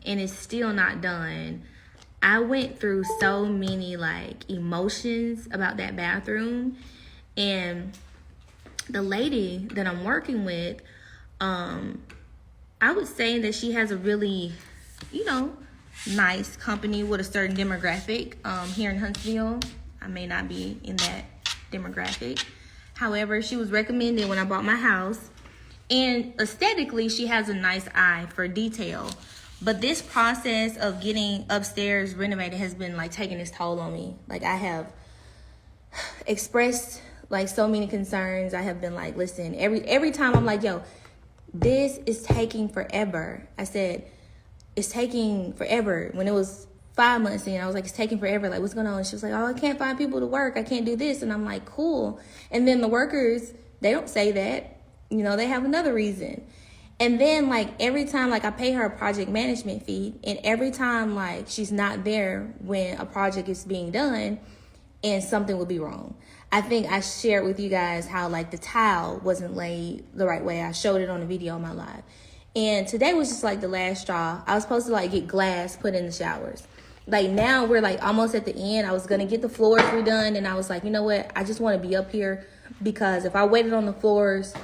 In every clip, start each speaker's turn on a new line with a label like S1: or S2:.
S1: and it's still not done. I went through so many like emotions about that bathroom, and the lady that I'm working with, I would say that she has a really, nice company with a certain demographic. Here in Huntsville, I may not be in that demographic. However, she was recommended when I bought my house, and aesthetically, she has a nice eye for detail. But this process of getting upstairs renovated has been like taking its toll on me. Like, I have expressed like so many concerns. I have been like, listen, every time I'm like, yo, this is taking forever. I said, it's taking forever. When it was 5 months in, I was like, it's taking forever. Like, what's going on? And she was like, oh, I can't find people to work. I can't do this. And I'm like, cool. And then the workers, they don't say that. They have another reason. And then, like, every time, like, I pay her a project management fee, and every time, like, she's not there when a project is being done, and something will be wrong. I think I shared with you guys how, like, the tile wasn't laid the right way. I showed it on a video on my live. And today was just, like, the last straw. I was supposed to, like, get glass put in the showers. Like, now we're, like, almost at the end. I was going to get the floors redone, and I was like, you know what? I just want to be up here, because if I waited on the floors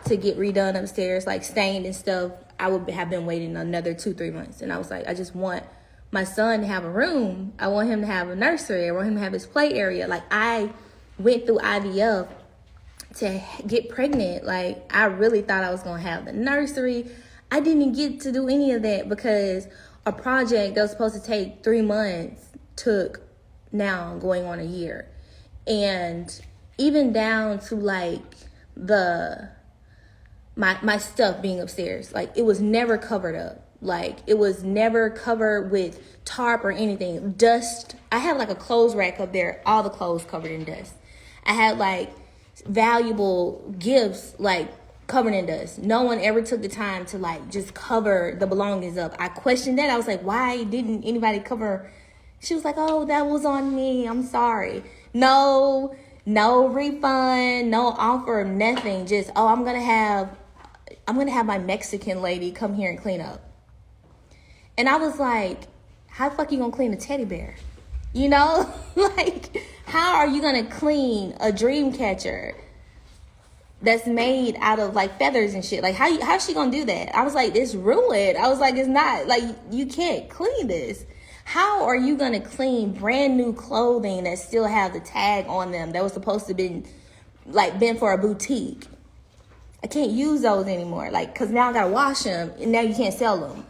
S1: to get redone upstairs, like stained and stuff, I would have been waiting another 2-3 months. And I was like, I just want my son to have a room. I want him to have a nursery. I want him to have his play area. Like, I went through IVF to get pregnant. Like, I really thought I was going to have the nursery. I didn't get to do any of that because a project that was supposed to take 3 months took now going on a year. And even down to like my stuff being upstairs, like, it was never covered up. Like, it was never covered with tarp or anything. Dust. I had like a clothes rack up there, all the clothes covered in dust. I had like valuable gifts like covered in dust. No one ever took the time to like just cover the belongings up. I questioned that. I was like, why didn't anybody cover? She was like, oh, that was on me. I'm sorry. No refund, no offer, nothing. Just, oh, I'm gonna have my Mexican lady come here and clean up. And I was like, how the fuck you gonna clean a teddy bear? Like, how are you gonna clean a dream catcher that's made out of like feathers and shit? Like, how's she gonna do that? I was like, it's ruined. I was like, it's not, like, you can't clean this. How are you gonna clean brand new clothing that still have the tag on them that was supposed to been for a boutique? I can't use those anymore, like, cause now I gotta wash them, and now you can't sell them.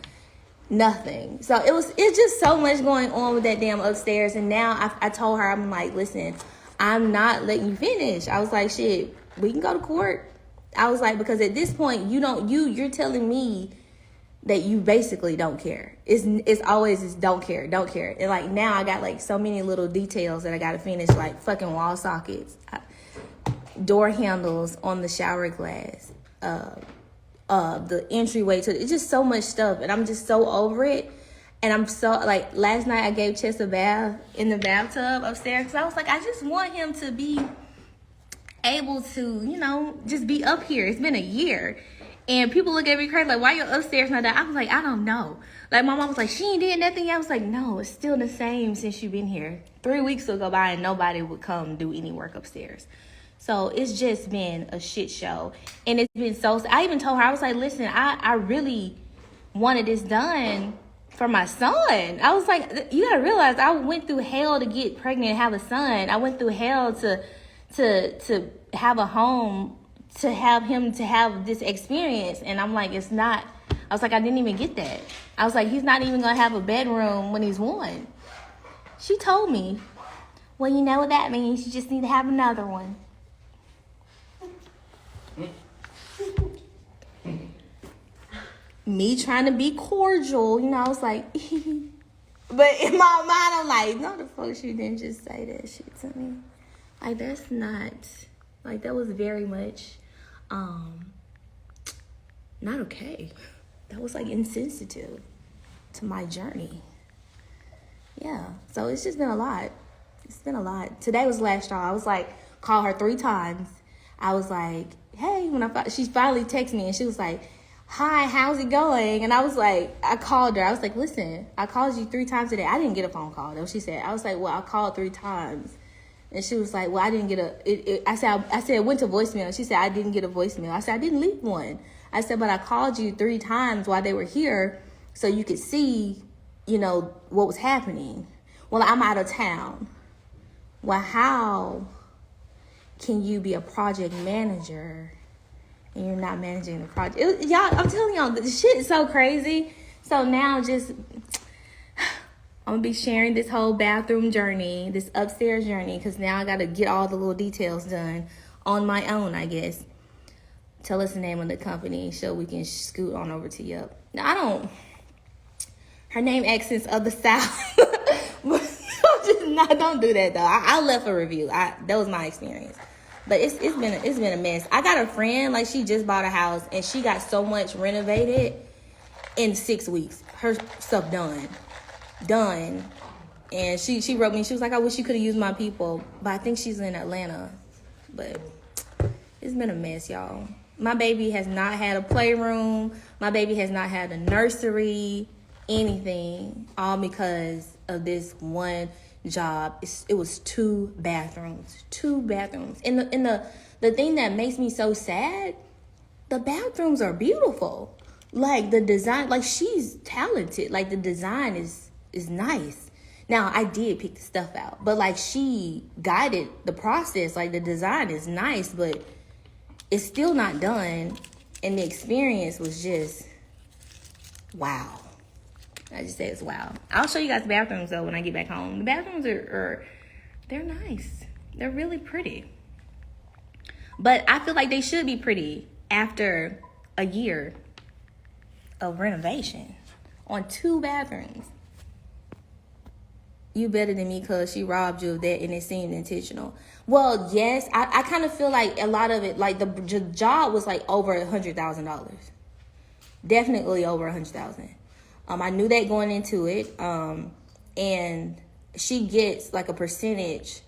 S1: Nothing. So it's just so much going on with that damn upstairs. And now I told her, I'm like, listen, I'm not letting you finish. I was like, shit, we can go to court. I was like, because at this point, you're telling me that you basically don't care. It's always don't care. And like, now I got like so many little details that I gotta finish, like fucking wall sockets, door handles on the shower glass, the entryway to it's just so much stuff, and I'm just so over it. And I'm so, like, last night I gave Chess a bath in the bathtub upstairs, because I was like, I just want him to be able to, just be up here. It's been a year. And people look at me crazy, like, why you upstairs not that? I was like, I don't know. Like, my mom was like, she ain't did nothing. I was like, no, it's still the same since you've been here. 3 weeks will go by and nobody would come do any work upstairs. So it's just been a shit show. And it's been I even told her, I was like, listen, I really wanted this done for my son. I was like, you gotta realize I went through hell to get pregnant and have a son. I went through hell to have a home, to have him to have this experience. And I'm like, it's not, I was like, I didn't even get that. I was like, he's not even gonna have a bedroom when he's 1. She told me, well, you know what that means? You just need to have another one. Me trying to be cordial, I was like, but in my mind, I'm like, no, the fuck, she didn't just say that shit to me. Like, that's not, like, that was very much, not okay. That was, like, insensitive to my journey. Yeah, so it's just been a lot. It's been a lot. Today was last straw. I was like, call her 3 times. I was like, hey, she finally texted me, and she was like, hi, how's it going? And I was like, I called her. I was like, listen, I called you 3 times today. I didn't get a phone call. That's what she said. I was like, well, I called 3 times. And she was like, well, I didn't get I said, it went to voicemail. She said, I didn't get a voicemail. I said, I didn't leave one. I said, but I called you 3 times while they were here so you could see, what was happening. Well, I'm out of town. Well, how can you be a project manager and you're not managing the project? Y'all, I'm telling y'all, this shit is so crazy. So now I'm going to be sharing this whole bathroom journey, this upstairs journey, because now I got to get all the little details done on my own, I guess. Tell us the name of the company so we can scoot on over to Yup. Now, her name Accents of the South. Don't do that, though. I left a review. That was my experience. But it's been a mess. I got a friend, like, she just bought a house, and she got so much renovated in 6 weeks. Her stuff done. And she wrote me. She was like, I wish you could have used my people. But I think she's in Atlanta. But it's been a mess, y'all. My baby has not had a playroom. My baby has not had a nursery, anything. All because of this one job. It was 2 bathrooms. 2 bathrooms. And the thing that makes me so sad, the bathrooms are beautiful. Like, the design, like, she's talented. Like, the design is nice. Now, I did pick the stuff out, but, like, she guided the process. Like, the design is nice, but it's still not done. And the experience was just, wow. I just say it's wow. I'll show you guys the bathrooms, though, when I get back home. The bathrooms they're nice. They're really pretty. But I feel like they should be pretty after a year of renovation on 2 bathrooms. You better than me because she robbed you of that and it seemed intentional. Well, yes, I kind of feel like a lot of it, like the job was like over $100,000. Definitely over $100,000. I knew that going into it. And she gets like a percentage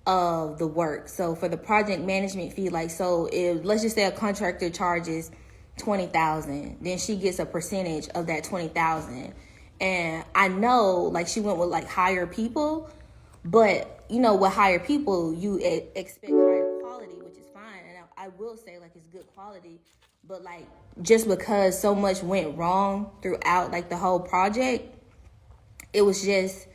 S1: of the work. So for the project management fee, like, so if, let's just say a contractor charges $20,000, then she gets a percentage of that $20,000. And I know, like, she went with, like, higher people. But, with higher people, you expect higher quality, which is fine. And I will say, like, it's good quality. But, like, just because so much went wrong throughout, like, the whole project, it was just,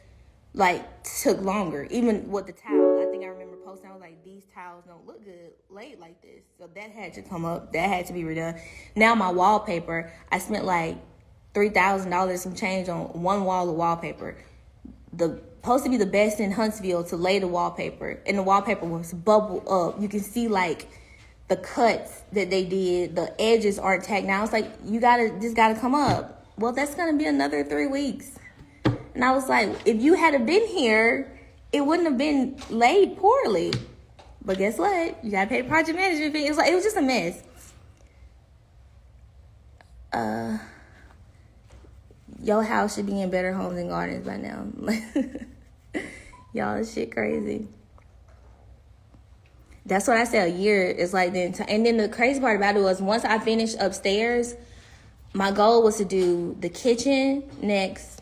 S1: like, took longer. Even with the towel, I think I remember posting, I was like, these towels don't look good laid like this. So that had to come up. That had to be redone. Now my wallpaper, I spent, like, $3,000 some change on one wall of wallpaper. Supposed to be the best in Huntsville to lay the wallpaper, and the wallpaper was bubbled up. You can see like the cuts that they did. The edges aren't tacked. Now it's like this gotta come up. Well, that's gonna be another 3 weeks. And I was like, if you had been here, it wouldn't have been laid poorly. But guess what? You gotta pay the project management fee. It was just a mess. Your house should be in Better Homes and Gardens by now. Y'all, this shit crazy. That's what I said, a year is like then. And then the crazy part about it was once I finished upstairs, my goal was to do the kitchen next,